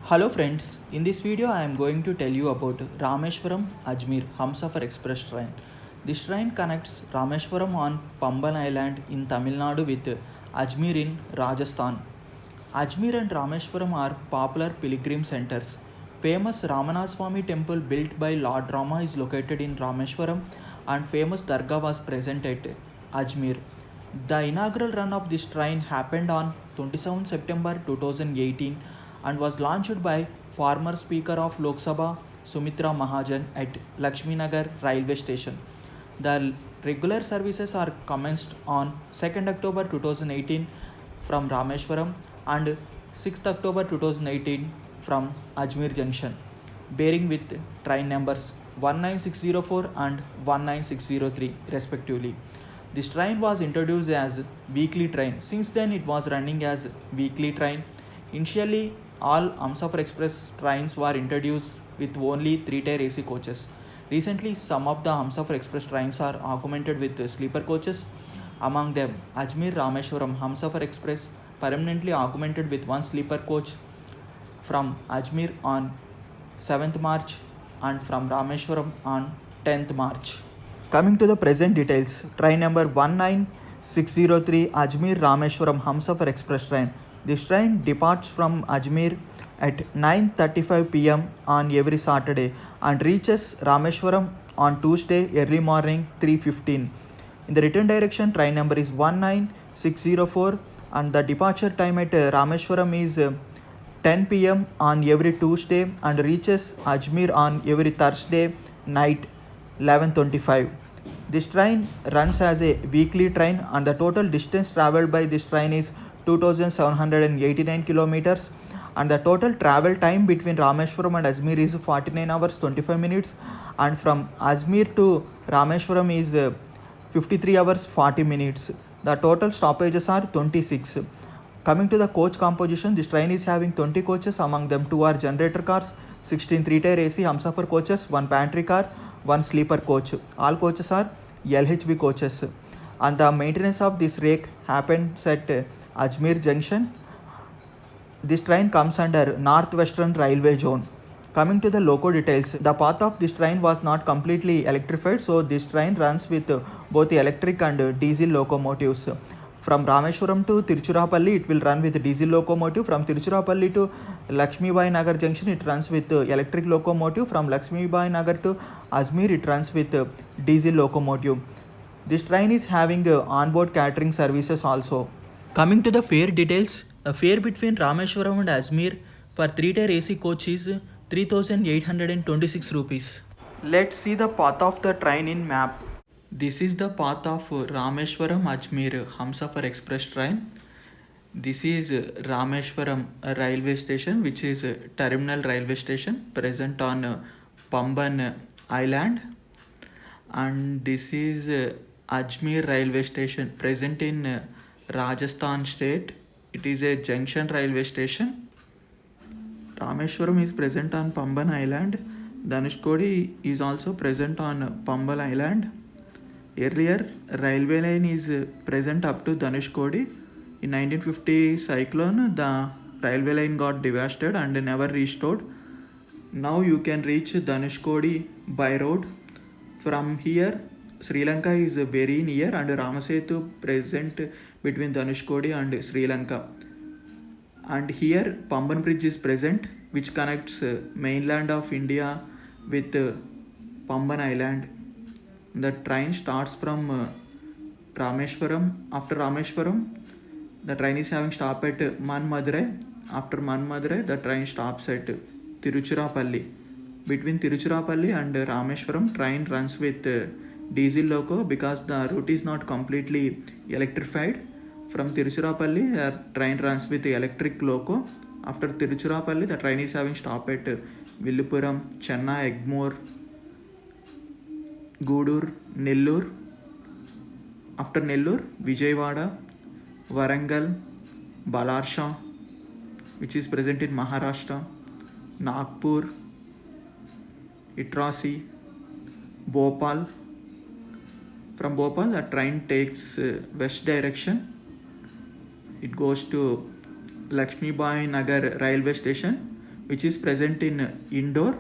Hello friends, in this video I am going to tell you about Rameshwaram Ajmer Humsafar Express train. This train connects Rameshwaram on Pamban Island in Tamil Nadu with Ajmer in Rajasthan. Ajmer and Rameshwaram are popular pilgrim centers. Famous Ramanaswamy temple built by Lord Rama is located in Rameshwaram and famous Dargah was present at Ajmer. The inaugural run of this train happened on 27 September 2018 and was launched by former Speaker of Lok Sabha Sumitra Mahajan at Lakshmi Nagar railway station. The regular services are commenced on 2nd October 2018 from Rameshwaram and 6th October 2018 from Ajmer Junction, bearing with train numbers 19604 and 19603 respectively. This train was introduced as weekly train. Since then it was running as weekly train. Initially all Humsafar Express trains were introduced with only 3-tier AC coaches. Recently some of the Humsafar Express trains are augmented with sleeper coaches. Among them Ajmer Rameshwaram Humsafar Express permanently augmented with one sleeper coach from Ajmer on 7th March and from Rameshwaram on 10th March. Coming to the present details, train number 19603 Ajmer Rameshwaram Humsafar Express train. This train departs from Ajmer at 9:35 pm on every Saturday and reaches Rameshwaram on Tuesday early morning 3:15. In the return direction, train number is 19604 and the departure time at Rameshwaram is 10 pm on every Tuesday and reaches Ajmer on every Thursday night 11:25. This train runs as a weekly train and the total distance travelled by this train is 2789 kilometers and the total travel time between Rameshwaram and Ajmer is 49 hours 25 minutes and from Ajmer to Rameshwaram is 53 hours 40 minutes. The total stoppages are 26. Coming to the coach composition, this train is having 20 coaches, among them 2 are generator cars, 16 3-tier AC Humsafar coaches, 1 pantry car, 1 sleeper coach. All coaches are LHB coaches. And the maintenance of this rake happens at Ajmer Junction. This train comes under Northwestern Railway Zone. Coming to the loco details, the path of this train was not completely electrified, so this train runs with both electric and diesel locomotives. From Rameshwaram to Tiruchirappalli, it will run with diesel locomotive. From Tiruchirappalli to Lakshmi Bai Nagar Junction, it runs with electric locomotive. From Lakshmi Bai Nagar to Ajmer, it runs with diesel locomotive. This train is having onboard catering services also. Coming to the fare details, a fare between Rameshwaram and Ajmer for 3-tier AC coach is 3826 rupees. Let's see the path of the train in map. This is the path of Rameshwaram Ajmer Humsafar Express train. This is Rameshwaram railway station, which is a terminal railway station present on Pamban Island, and this is Ajmer railway station present in Rajasthan state. It is a junction railway station. Rameshwaram is present on Pamban Island. Dhanushkodi is also present on Pamban Island. Earlier, railway line is present up to Dhanushkodi. In 1950 cyclone, the railway line got devastated and never restored. Now you can reach Dhanushkodi by road. From here, Sri Lanka is very near and Ramasetu present between Dhanushkodi and Sri Lanka. And here Pamban Bridge is present, which connects mainland of India with Pamban Island. The train starts from Rameshwaram. After Rameshwaram, the train is having stop at Manmadurai. After Manmadurai, the train stops at Tiruchirappalli. Between Tiruchirappalli and Rameshwaram, train runs with diesel loco because the route is not completely electrified. From Tiruchirappalli, the train runs with electric loco. After Tiruchirappalli, the train is having stop at Villupuram, Chenna, Egmore, Goodur, Nellore. After Nellore, Vijayawada, Warangal, Balarsha, which is present in Maharashtra, Nagpur, Itrasi, Bhopal. From Bhopal, the train takes west direction. It goes to Lakshmi Bai Nagar railway station which is present in Indore.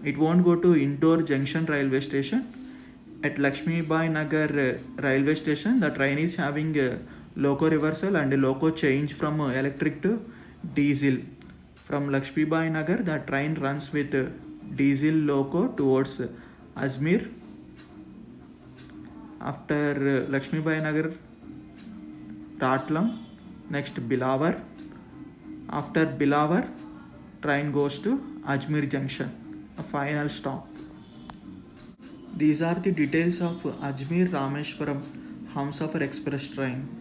It won't go to Indore Junction railway station. At Lakshmi Bai Nagar railway station, the train is having loco reversal and loco change from electric to diesel. From Lakshmi Bai Nagar, the train runs with diesel loco towards Ajmer. After Lakshmi Bai Nagar, Ratlam, next Bilawar. After Bilawar, train goes to Ajmer Junction, a final stop. These are the details of Ajmer Rameshwaram Humsafar Express train.